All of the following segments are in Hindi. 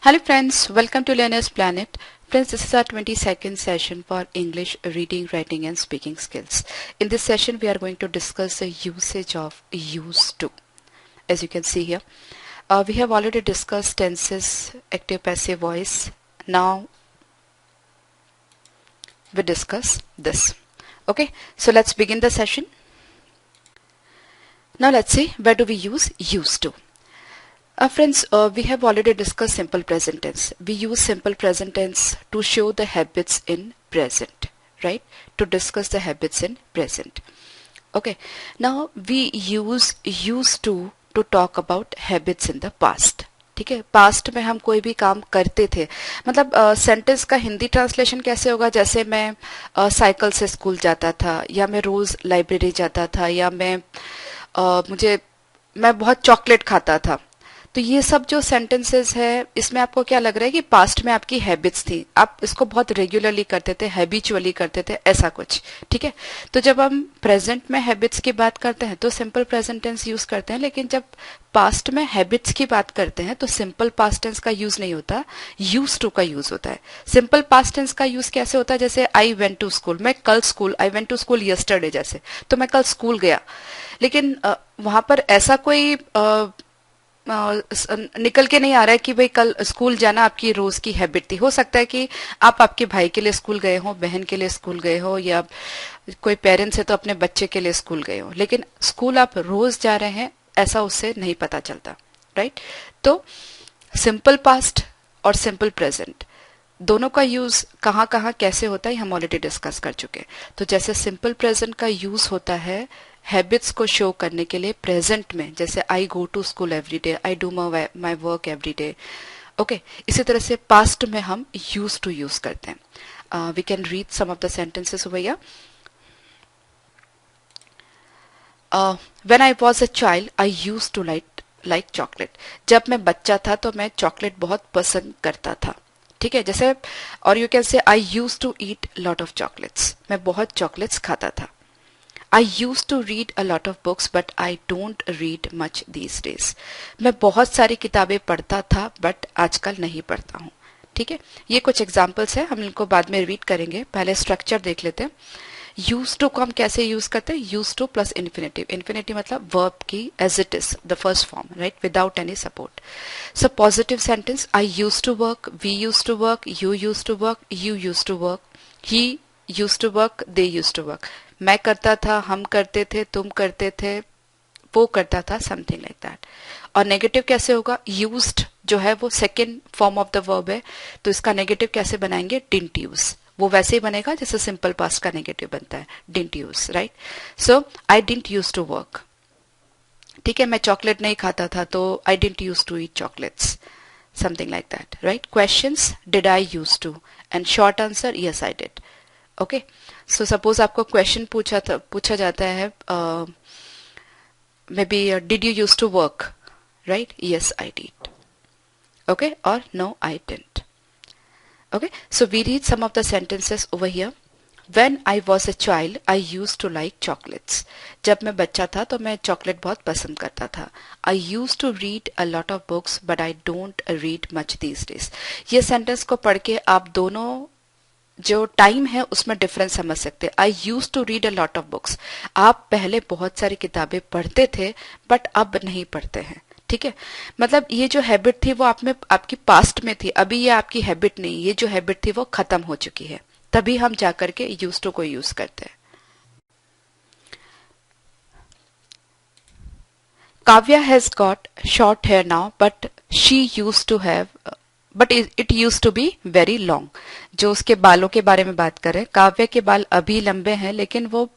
Hello friends, welcome to Learner's Planet. Friends, this is our 22nd session for English reading, writing and speaking skills. In this session, we are going to discuss the usage of used to. As you can see here, we have already discussed tenses, active passive voice. Now, we discuss this. Okay, so let's begin the session. Now let's see, where do we use used to? Friends, we have already discussed simple present tense. We use simple present tense to show the habits in present, right? To discuss the habits in present. Okay. Now we use used to talk about habits in the past. ठीक है, पास्ट में हम कोई भी काम करते थे, मतलब सेंटेंस का हिंदी ट्रांसलेशन कैसे होगा? जैसे मैं साइकिल से स्कूल जाता था, या मैं रोज लाइब्रेरी जाता था, या मैं बहुत चॉकलेट खाता था. तो ये सब जो सेंटेंसेस है, इसमें आपको क्या लग रहा है कि पास्ट में आपकी हैबिट्स थी, आप इसको बहुत रेगुलरली करते थे, हैबिचुअली करते थे, ऐसा कुछ. ठीक है, तो जब हम प्रेजेंट में हैबिट्स की बात करते हैं तो सिंपल प्रेजेंट टेंस यूज करते हैं, लेकिन जब पास्ट में हैबिट्स की बात करते हैं तो सिंपल पास्ट टेंस का यूज नहीं होता, यूज टू का यूज होता है. सिंपल पास्ट टेंस का यूज कैसे होता है? जैसे आई वेंट टू स्कूल, मैं कल school, I went to school yesterday, जैसे, तो मैं कल स्कूल गया. लेकिन वहां पर ऐसा कोई निकल के नहीं आ रहा है कि भाई कल स्कूल जाना आपकी रोज की हैबिट थी. हो सकता है कि आप आपके भाई के लिए स्कूल गए हो, बहन के लिए स्कूल गए हो, या कोई पेरेंट्स है तो अपने बच्चे के लिए स्कूल गए हो, लेकिन स्कूल आप रोज जा रहे हैं ऐसा उससे नहीं पता चलता, राइट? तो सिंपल पास्ट और सिंपल प्रेजेंट दोनों का यूज कहाँ कहाँ कैसे होता है हम ऑलरेडी डिस्कस कर चुके हैं. तो जैसे सिंपल प्रेजेंट का यूज होता है हैबिट्स को शो करने के लिए प्रेजेंट में, जैसे I go to school every day, I do my work every day. Okay, इसी तरह से पास्ट में हम यूज टू यूज करते हैं. We can read some of the sentences over here. When I was a child I used to like chocolate. जब मैं बच्चा था तो मैं चॉकलेट बहुत पसंद करता था. ठीक है, जैसे, और you can say I used to eat lot of chocolates. मैं बहुत चॉकलेट्स खाता था. I used to read a lot of books, but I don't read much these days. मैं बहुत सारी किताबें पढ़ता था, बट आजकल नहीं पढ़ता हूँ. ठीक है, ये कुछ एग्जाम्पल्स हैं, हम इनको बाद में रीड करेंगे. पहले स्ट्रक्चर देख लेते हैं. यूज टू को हम कैसे यूज करते हैं? Use to plus infinitive. Infinitive मतलब वर्ब की as it is, the first form, right, without any support. So positive sentence, I use to work, we use to work, you use to work, you use to work, he use to work, they use to work. मैं करता था, हम करते थे, तुम करते थे, वो करता था, समथिंग लाइक दैट. और नेगेटिव कैसे होगा? यूज्ड जो है वो second form of the verb है, तो इसका नेगेटिव कैसे बनाएंगे? Didn't use. वो वैसे ही बनेगा जैसे सिंपल पास्ट का नेगेटिव बनता है, didn't use, right? So I didn't use to work. ठीक है, मैं चॉकलेट नहीं खाता था तो I didn't use to eat chocolates, something like that, right? Questions, did I use to, and short answer, yes I did. Okay, so suppose आपको क्वेश्चन पूछा जाता है, maybe did you use to work, right? Yes I did. Okay, और no I didn't. Okay, so we read some of the sentences over here. When I was a child I used to like chocolates. जब मैं बच्चा था तो मैं चॉकलेट बहुत पसंद करता था. I used to read a lot of books but I don't read much these days. ये सेंटेंस को पढ़ के आप दोनों जो टाइम है उसमें डिफरेंस समझ सकते हैं. I use to read a lot of books, आप पहले बहुत सारी किताबें पढ़ते थे बट अब नहीं पढ़ते हैं. ठीक है, मतलब ये जो हैबिट थी वो आप में आपकी पास्ट में थी, अभी ये आपकी हैबिट नहीं, ये जो हैबिट थी वो खत्म हो चुकी है, तभी हम जाकर के यूज टू को यूज करते हैं. Kavya has got short hair now but she use to have, but it use to be very long. जो उसके बालों के बारे में बात करें, काव्य के बाल अभी लंबे हैं लेकिन वो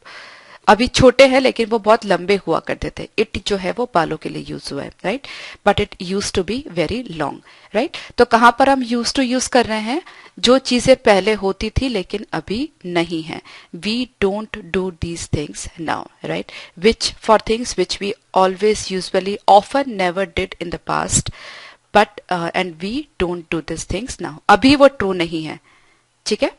अभी छोटे हैं, लेकिन वो बहुत लंबे हुआ करते थे. इट जो है वो बालों के लिए यूज हुआ है, right? But it use to be very long, right? तो कहां पर हम यूज टू यूज कर रहे हैं? जो चीजें पहले होती थी लेकिन अभी नहीं है. We don't do these things now, right? Which for things which we always usually often never did in the past, but and we don't do this things now. अभी वो ट्रू नहीं है. ठीक है,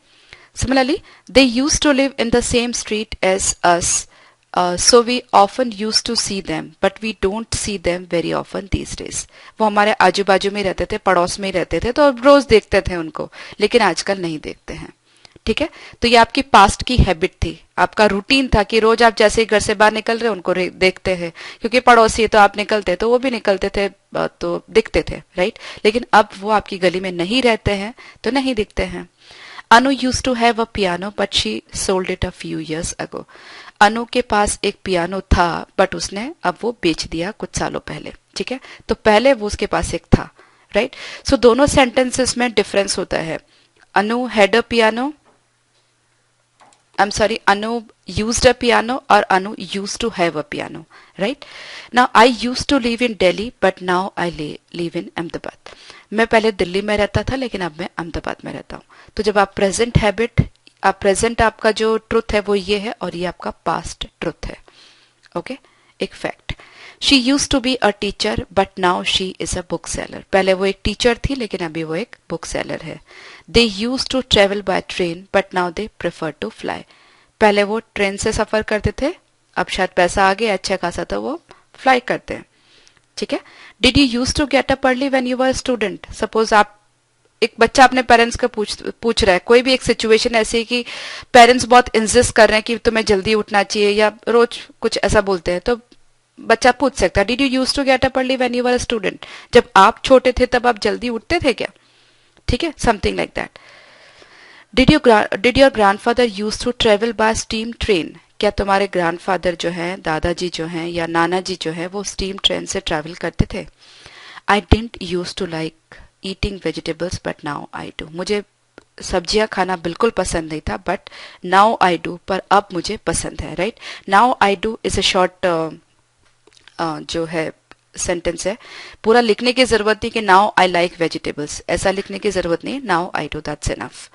similarly they use to live in the same street as us So we often used to see them, but we don't see them very often these days. वो हमारे आजू बाजू में रहते थे, पड़ोस में ही रहते थे, तो अब रोज देखते थे उनको, लेकिन आजकल नहीं देखते हैं. ठीक है, तो ये आपकी पास्ट की हैबिट थी, आपका रूटीन था कि रोज आप जैसे ही घर से बाहर निकल रहे उनको देखते हैं, क्योंकि पड़ोसी है तो आप निकलते तो वो भी निकलते थे, तो दिखते थे, राइट. लेकिन अब वो आपकी गली में नहीं रहते हैं तो नहीं दिखते हैं. Anu use to have a piano but she sold it a few years ago. Anu के पास एक पियानो था बट उसने अब वो बेच दिया कुछ सालों पहले. ठीक है, तो पहले वो उसके पास एक था, राइट. सो दोनों सेंटेंसेस में डिफरेंस होता है. Anu had a piano, I'm sorry, Anu used a piano or Anu used to have a piano, right? Now I used to live in Delhi, but now I live in Ahmedabad. मैं पहले दिल्ली में रहता था लेकिन अब मैं अहमदाबाद में रहता हूँ. तो जब आप प्रेजेंट हैबिट, आप प्रेजेंट आपका जो ट्रुथ है वो ये है और ये आपका पास्ट ट्रुथ है. ओके, एक fact. She use to be a teacher but now she is a book seller. पहले वो एक टीचर थी लेकिन अभी वो एक बुक सेलर है. They use to travel by train but now they prefer to fly. पहले वो ट्रेन से सफर करते थे, अब शायद पैसा आ गया अच्छा खासा तो वो फ्लाई करते हैं. ठीक है. Did you use to get up early when you were student. Suppose आप, एक बच्चा अपने पेरेंट्स को पूछ रहा है, कोई भी एक सिचुएशन ऐसी है कि पेरेंट्स बहुत इंसिस्ट कर रहे हैं कि तुम्हें जल्दी उठना चाहिए या रोज कुछ ऐसा बोलते हैं, तो बच्चा पूछ सकता है did you use to get up early when you were a student. जब आप छोटे थे तब आप जल्दी उठते थे क्या. ठीक है, something like that. Did your grandfather use to travel by steam train. क्या तुम्हारे ग्रैंडफादर जो है, दादाजी जो हैं या नाना जी जो है, वो स्टीम ट्रेन से ट्रैवल करते थे. I didn't use to like eating vegetables but now I do. मुझे सब्जियां खाना बिल्कुल पसंद नहीं था बट नाउ आई डू, पर अब मुझे पसंद है, right. Now I do is a short जो है सेंटेंस है. पूरा लिखने की जरूरत नहीं कि नाउ आई लाइक वेजिटेबल्स, ऐसा लिखने की जरूरत नहीं. Now I do, that's enough.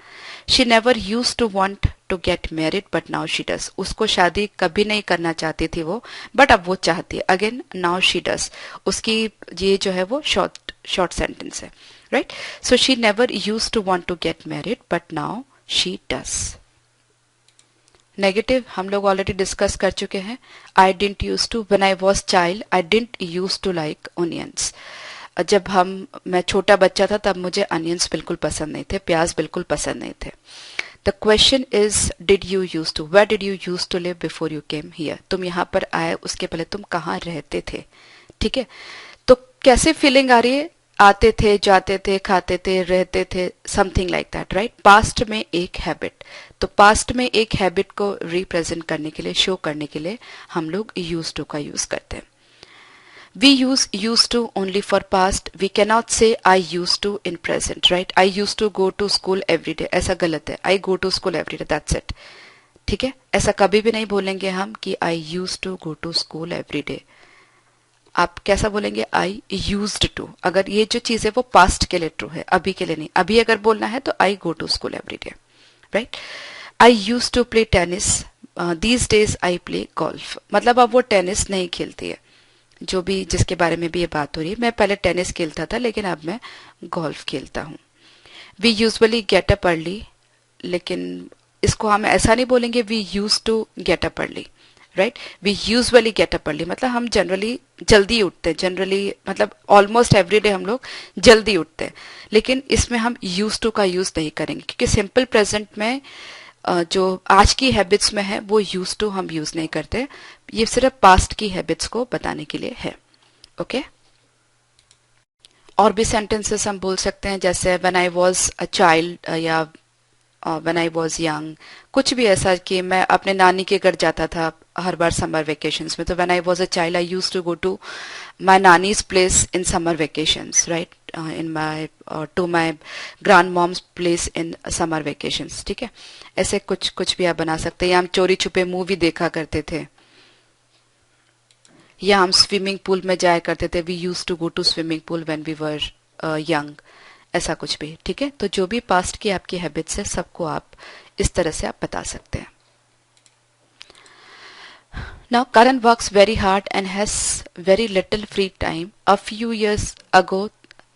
She never use to want to get married but now she does. उसको शादी कभी नहीं करना चाहती थी वो, बट अब वो चाहती है. अगेन नाउ शी डज, उसकी ये जो है वो शॉर्ट सेंटेंस है, right. So she never use to want to get married but now she does. Negative हम लोग ऑलरेडी डिस्कस कर चुके हैं. I didn't use to, when I was child I didn't use to like onions. जब मैं छोटा बच्चा था तब मुझे अनियंस बिल्कुल पसंद नहीं थे, प्याज बिल्कुल पसंद नहीं थे. The question is did you use to, where did you use to live before you came here. तुम यहाँ पर आए उसके पहले तुम कहाँ रहते थे. ठीक है, तो कैसे फीलिंग आ रही है. आते थे, जाते थे, खाते थे, रहते थे, something like that, right. Past में एक हैबिट, तो पास्ट में एक हैबिट को रिप्रेजेंट करने के लिए, शो करने के लिए हम लोग यूज टू का यूज करते हैं. We used to only for past. We cannot say I used to in present, right? I used to go to school every day. ऐसा गलत है. I go to school every day. That's it. ठीक है, ऐसा कभी भी नहीं बोलेंगे हम कि I used to go to school every day. आप कैसा बोलेंगे I used to. अगर ये जो चीज है वो पास्ट के लिए ट्रू है, अभी के लिए नहीं. अभी अगर बोलना है तो I go to school every day, right? I used to play tennis. These days I play golf. मतलब अब वो टेनिस नहीं खेलती है. जो भी जिसके बारे में भी ये बात हो रही है, मैं पहले टेनिस खेलता था लेकिन अब मैं गोल्फ खेलता हूँ. We usually get up early, लेकिन इसको हम ऐसा नहीं बोलेंगे we use to get up early, right. We usually get up early मतलब हम जनरली जल्दी उठते हैं, जनरली मतलब ऑलमोस्ट एवरीडे हम लोग जल्दी उठते हैं. लेकिन इसमें हम यूज टू का यूज नहीं करेंगे क्योंकि सिंपल प्रेजेंट में जो आज की हैबिट्स में है वो यूज टू हम यूज नहीं करते. ये सिर्फ पास्ट की हैबिट्स को बताने के लिए है. ओके, और भी सेंटेंसेस हम बोल सकते हैं जैसे when I was a child या व्हेन आई वाज यंग. कुछ भी ऐसा कि मैं अपने नानी के घर जाता था हर बार समर वेकेशंस में, तो when I was a child I used to go to my nani's place in summer vacations, right. in my to my grandmom's place in summer vacations. ठीक है, ऐसे कुछ भी आप बना सकते हैं. या हम चोरी छुपे मूवी देखा करते थे, या हम स्विमिंग पूल में जाया करते थे. We use to go to swimming pool when we were young. ऐसा कुछ भी. ठीक है, तो जो भी पास्ट की आपकी हैबिट्स है सबको आप इस तरह से आप बता सकते हैं. Now Karan works very hard and has very little free time. A few years ago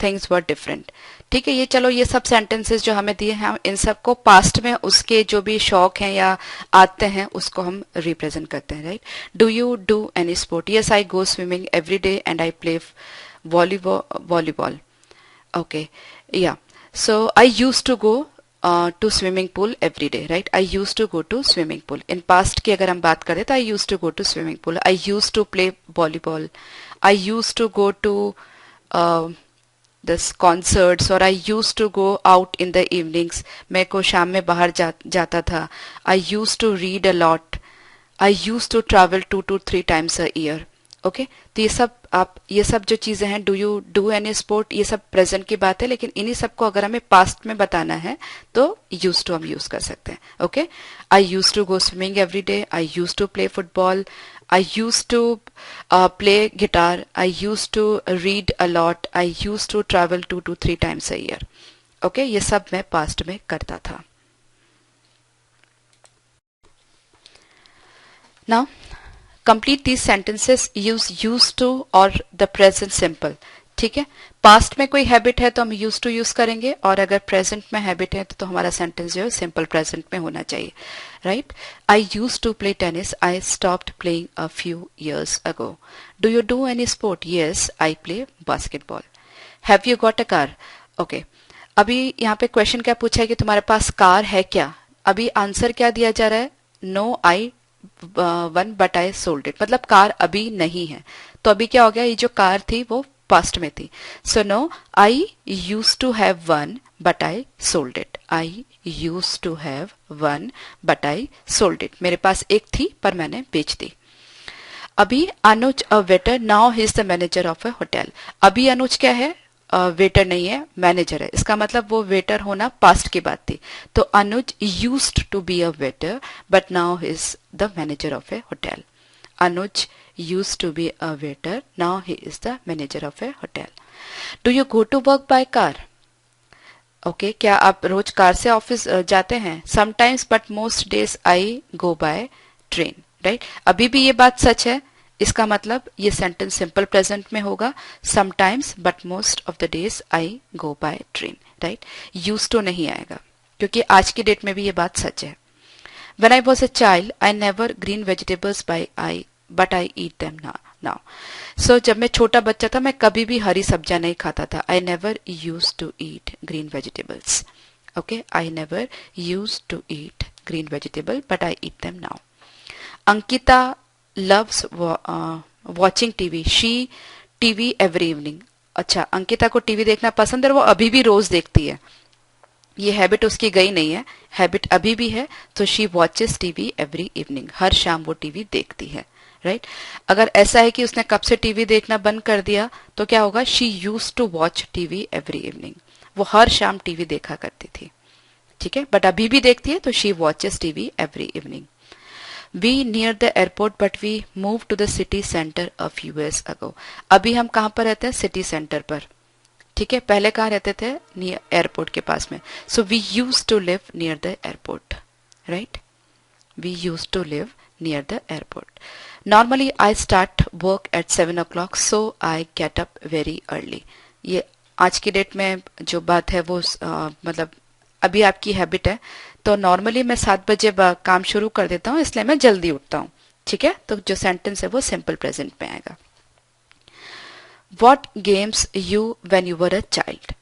things were different. ठीक है, ये चलो ये सब सेंटेंसेस जो हमें दिए हैं, हम इन सबको पास्ट में उसके जो भी शौक हैं या आते हैं उसको हम रिप्रेजेंट करते हैं, right. Do you do any sport? Yes, I go swimming every day and I play volleyball. Okay, yeah. So I used to go to swimming pool every day, right? I used to go to swimming pool. In past की अगर हम बात करें तो I used to go to swimming pool. I used to play volleyball. I used to go to uh, this concerts or I used to go out in the evenings. मैं को शाम में बाहर जाता था. I used to read a lot. I used to travel 2 to 3 times a year. Okay तो ये सब जो चीजें हैं, do you do any sport, ये सब प्रेजेंट की बात है, लेकिन इन्हीं सबको अगर हमें पास्ट में बताना है तो यूज टू हम यूज कर सकते हैं। Okay, I use to go swimming every day, I use to play football, I use to play guitar, I use to read a lot, I use to travel 2 to 3 times a year। Okay, ये सब मैं पास्ट में करता था। Now complete these sentences, use use to और द प्रेजेंट सिंपल। ठीक है, पास्ट में कोई हैबिट है तो हम यूज टू यूज करेंगे, और अगर प्रेजेंट में हैबिट है तो हमारा सेंटेंस जो है सिंपल प्रेजेंट में होना चाहिए, right. I use to play tennis, I stopped playing a few years ago. Do you do any sport? Yes, I play basketball. Have you got a car? Okay, अभी यहाँ पे क्वेश्चन क्या पूछा है कि तुम्हारे पास कार है क्या? अभी आंसर क्या दिया जा रहा है? No I one but I sold it, मतलब कार अभी नहीं है। तो अभी क्या हो गया, ये जो कार थी वो पास्ट में थी। So no, I use to have one but I sold it. I use to have one but I sold it, मेरे पास एक थी पर मैंने बेच दी। अभी Anuj a waiter, now he is the manager of a hotel. अभी अनुज क्या है? वेटर नहीं है, मैनेजर है। इसका मतलब वो वेटर होना पास्ट की बात थी। तो Anuj used to be a waiter but now he is the manager of a hotel. Anuj used to be a waiter, now he is the manager of a hotel. Do you go to work by car? Okay, क्या आप रोज कार से ऑफिस जाते हैं? Sometimes but most days I go by train, right. अभी भी ये बात सच है, इसका मतलब ये सेंटेंस सिंपल प्रेजेंट में होगा। Sometimes but most of the days I go by train, right. Use to नहीं आएगा क्योंकि आज की डेट में भी ये बात सच है। When I was a child, I never green vegetables but I eat them now. So जब मैं छोटा बच्चा था मैं कभी भी हरी सब्जियां नहीं खाता था। I never used to eat green vegetables. Okay, I never used to eat green vegetable but I eat them now. Ankita loves watching TV. She TV every evening. अच्छा, अंकिता को टीवी देखना पसंद है, वो अभी भी रोज देखती है। ये हैबिट उसकी गई नहीं है, हैबिट अभी भी है। तो she watches TV every evening, हर शाम वो टीवी देखती है, राइट। अगर ऐसा है कि उसने कब से टीवी देखना बंद कर दिया तो क्या होगा? She use to watch TV every evening, वो हर शाम टीवी देखा करती थी। ठीक है, बट अभी भी देखती है तो she watches TV every evening. We near the airport but we moved to the city center a few years ago. अभी हम कहाँ पर रहते हैं? सिटी सेंटर पर। ठीक है, पहले कहाँ रहते थे? नियर एयरपोर्ट के पास में। So we use to live near the airport, right. We use to live near the airport. Normally I start work at 7 o'clock so I get up very early. ये आज की डेट में जो बात है वो मतलब अभी आपकी हैबिट है। तो नॉर्मली मैं 7 बजे काम शुरू कर देता हूँ, इसलिए मैं जल्दी उठता हूँ। ठीक है, तो जो सेंटेंस है वो सिंपल प्रेजेंट में आएगा। What games you when you were a child?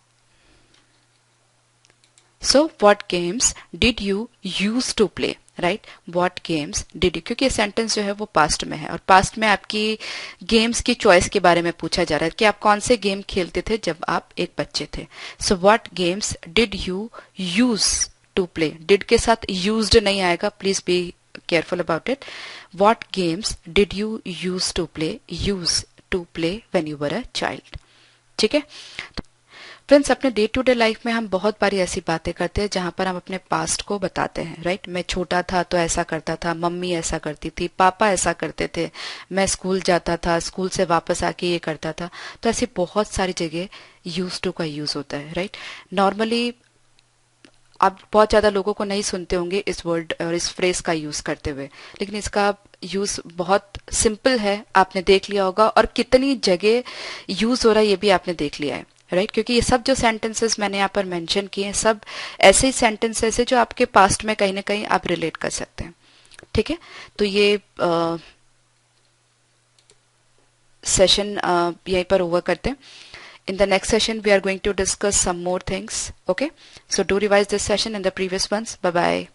So what games did you used to play? Right? What games did you? क्योंकि सेंटेंस जो है वो पास्ट में है और पास्ट में आपकी गेम्स की चॉइस के बारे में पूछा जा रहा है कि आप कौन से गेम खेलते थे जब आप एक बच्चे थे। So what games did you use to play? Did के साथ used नहीं आएगा, please be careful about it. What games did you use to play? Use to play when you were a child. ठीक है फ्रेंड्स, अपने डे टू डे लाइफ में हम बहुत बारी ऐसी बातें करते हैं जहां पर हम अपने पास्ट को बताते हैं, राइट। मैं छोटा था तो ऐसा करता था, मम्मी ऐसा करती थी, पापा ऐसा करते थे, मैं स्कूल जाता था, स्कूल से वापस आके ये करता था। तो ऐसी बहुत सारी जगह यूज टू का यूज होता है, राइट। नॉर्मली आप बहुत ज्यादा लोगों को नहीं सुनते होंगे इस वर्ड और इस फ्रेज का यूज करते हुए, लेकिन इसका यूज बहुत सिंपल है, आपने देख लिया होगा और कितनी जगह यूज हो रहा है ये भी आपने देख लिया है। राइट, क्योंकि ये सब जो सेंटेंसेस मैंने यहाँ पर मेंशन किए हैं सब ऐसे ही सेंटेंसेस है जो आपके पास्ट में कहीं ना कहीं आप रिलेट कर सकते हैं। ठीक है, तो ये सेशन यहीं पर ओवर करते हैं। In the next session, we are going to discuss some more things. Okay, so do revise this session and the previous ones. Bye bye.